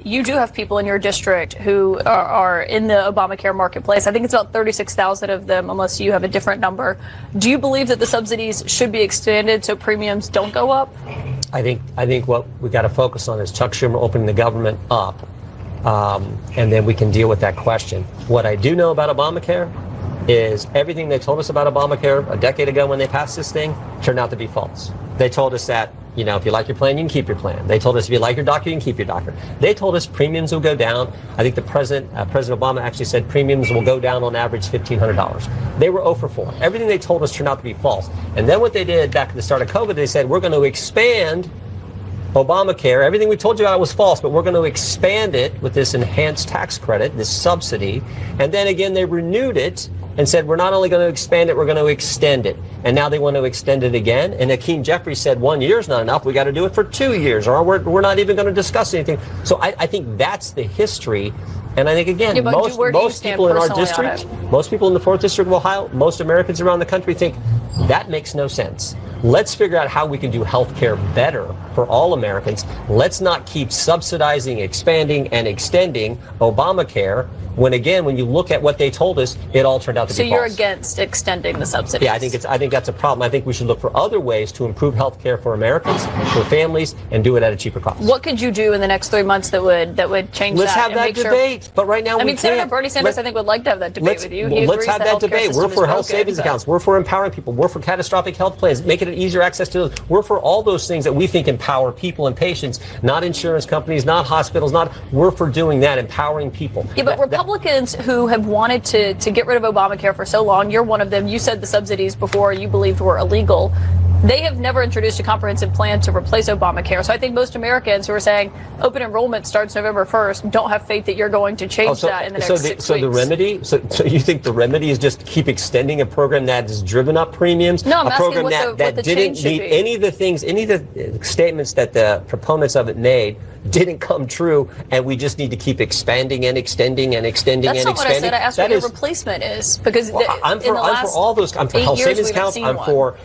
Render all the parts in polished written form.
You do have people in your district who are in the Obamacare marketplace. I think it's about 36,000 of them, unless you have a different number. Do you believe that the subsidies should be expanded so premiums don't go up? I think what we got to focus on is Chuck Schumer opening the government up, and then we can deal with that question. What I do know about Obamacare is everything they told us about Obamacare a decade ago when they passed this thing turned out to be false. They told us that, if you like your plan, you can keep your plan. They told us if you like your doctor, you can keep your doctor. They told us premiums will go down. I think the President Obama actually said premiums will go down on average $1,500. They were 0 for 4. Everything they told us turned out to be false. And then what they did back at the start of COVID, they said, we're going to expand Obamacare. Everything we told you about was false, but we're going to expand it with this enhanced tax credit, this subsidy. And then again, they renewed it and said, we're not only going to expand it, we're going to extend it. And now they want to extend it again. And Hakeem Jeffries said 1 year is not enough. We got to do it for 2 years, or we're not even going to discuss anything. So I think that's the history. And I think, again, most people in our district, most people in the 4th District of Ohio, most Americans around the country think that makes no sense. Let's figure out how we can do health care better for all Americans. Let's not keep subsidizing, expanding, and extending Obamacare when, again, when you look at what they told us, it all turned out to be false. So you're against extending the subsidies? Yeah, I think that's a problem. I think we should look for other ways to improve health care for Americans, for families, and do it at a cheaper cost. What could you do in the next 3 months that would change Let's that? Let's have that debate. But right now, Senator Bernie Sanders, I think, would like to have that debate with you. Let's have that debate. We're for health savings accounts. We're for empowering people. We're for catastrophic health plans, making it easier access to those. We're for all those things that we think empower people and patients, not insurance companies, not hospitals, we're for doing that, empowering people. Yeah, but Republicans who have wanted to get rid of Obamacare for so long, you're one of them. You said the subsidies before you believed were illegal. They have never introduced a comprehensive plan to replace Obamacare. So I think most Americans who are saying open enrollment starts November 1st don't have faith that you're going to change that in the next 6 weeks. So the remedy, so you think the remedy is just keep extending a program that has driven up premiums? No, I'm asking program what the didn't meet any of the things, any of the statements that the proponents of it made didn't come true, and we just need to keep expanding and extending and extending and expanding. That's not what I said. I asked what your replacement is, because I'm for all those. I'm for health savings accounts. I'm for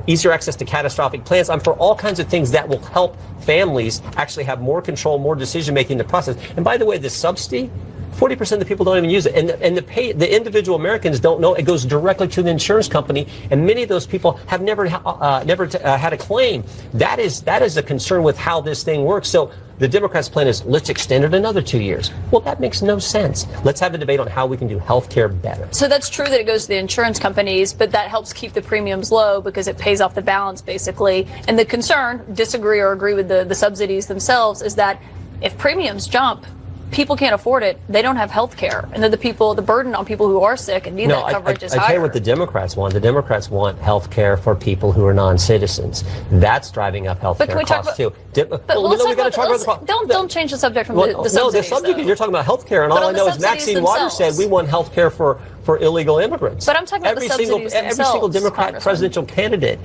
easier access to catastrophic plans. I'm for all kinds of things that will help families actually have more control, more decision making in the process. And by the way, this subsidy, 40% of the people don't even use it, and the individual Americans don't know. It goes directly to the insurance company, and many of those people have never had a claim. That is a concern with how this thing works. So the Democrats' plan is let's extend it another 2 years. Well, that makes no sense. Let's have a debate on how we can do health care better. So that's true that it goes to the insurance companies, but that helps keep the premiums low because it pays off the balance, basically. And the concern, disagree or agree with the subsidies themselves, is that if premiums jump, people can't afford it. They don't have health care. And then the burden on people who are sick and need that coverage is higher. I tell you what the Democrats want. The Democrats want health care for people who are non-citizens. That's driving up health care costs, too. Don't change the subject from the subsidies. No, the subject is you're talking about health care, and all I know is Maxine Waters said we want health care for illegal immigrants. But I'm talking about the subsidies themselves. Every single Democrat presidential candidate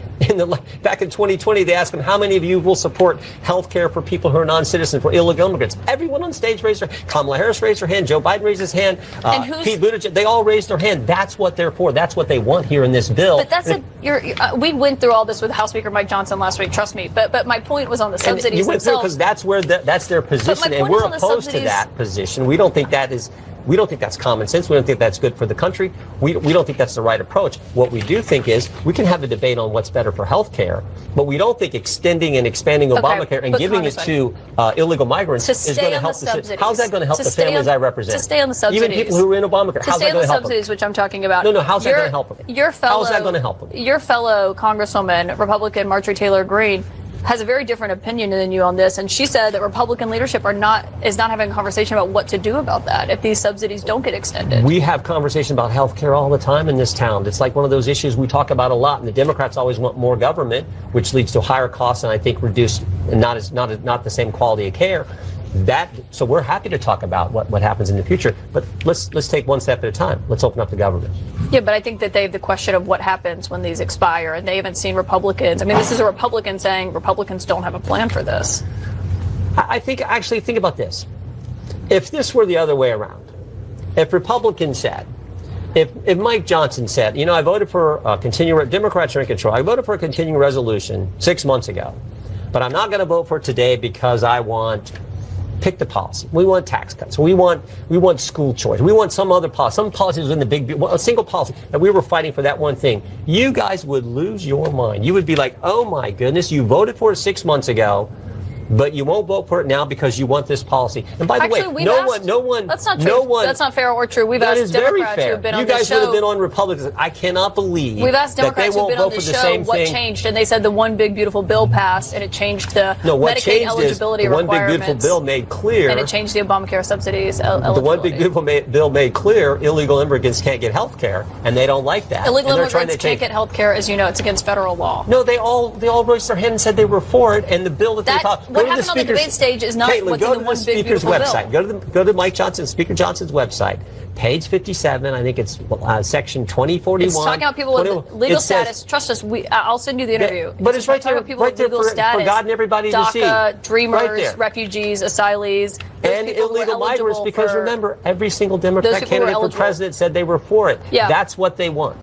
back in 2020, they asked them, how many of you will support health care for people who are non-citizens, for illegal immigrants? Everyone on stage raised their hand. Kamala Harris raised her hand. Joe Biden raised his hand. Pete Buttigieg, they all raised their hand. That's what they're for. That's what they want here in this bill. But that's we went through all this with House Speaker Mike Johnson last week, trust me. But my point was on the subsidies you went themselves. Because that's their position, and we're opposed to that position. We don't think that's common sense. We don't think that's good for the country. We don't think that's the right approach. What we do think is we can have a debate on what's better for health care, but we don't think extending and expanding Obamacare and giving it to illegal migrants is going to help the citizens. How's that going to help the families I represent? To stay on the subsidies. Even people who are in Obamacare. How's that going to help them? To stay on the subsidies, which I'm talking about. No, how's that going to help them? How's that going to help them? Your fellow Congresswoman, Republican Marjorie Taylor Greene, has a very different opinion than you on this, and she said that Republican leadership is not having a conversation about what to do about that if these subsidies don't get extended. We have conversation about health care all the time in this town. It's like one of those issues we talk about a lot, and the Democrats always want more government, which leads to higher costs and I think reduced, not the same quality of care. So we're happy to talk about what happens in the future, but let's take one step at a time. Let's open up the government. Yeah, but I think that they have the question of what happens when these expire, and they haven't seen Republicans. I mean, this is a Republican saying Republicans don't have a plan for this. I think about this. If this were the other way around, if Republicans said, if Mike Johnson said, I voted for Democrats are in control. I voted for a continuing resolution 6 months ago, but I'm not going to vote for it today because I want Pick the policy. We want tax cuts. We want school choice. We want some other policy. Some policies in the big, a single policy, and we were fighting for that one thing. You guys would lose your mind. You would be like, oh my goodness, you voted for it 6 months ago, but you won't vote for it now because you want this policy. And by the way, no one. That's not true. That's not fair or true. We've asked Democrats who have been on the show. You guys would have been on Republicans. I cannot believe we've asked Democrats that they who've won't been on vote the for the show same what thing. changed, and they said the one big beautiful bill passed, and it changed the Medicaid eligibility the one requirements. big beautiful bill made clear, and it changed the Obamacare subsidies. The one big beautiful bill made clear illegal immigrants can't get health care, and they don't like that. Illegal immigrants can't get health care, as you know, it's against federal law. No, they all raised their hand and said they were for it, and the bill that they thought. What happened on the debate stage is not Caitlin, what's in the one big beautiful website. bill. Go to Mike Johnson, Speaker Johnson's website, page 57. I think it's section 2041. It's talking about people with legal status. Trust us, I'll send you the interview. But it's right there, people with legal status, for God and everybody to see. DACA, Dreamers, right refugees, asylees, and illegal migrants. Because remember, every single Democrat candidate for president said they were for it. Yeah. That's what they want.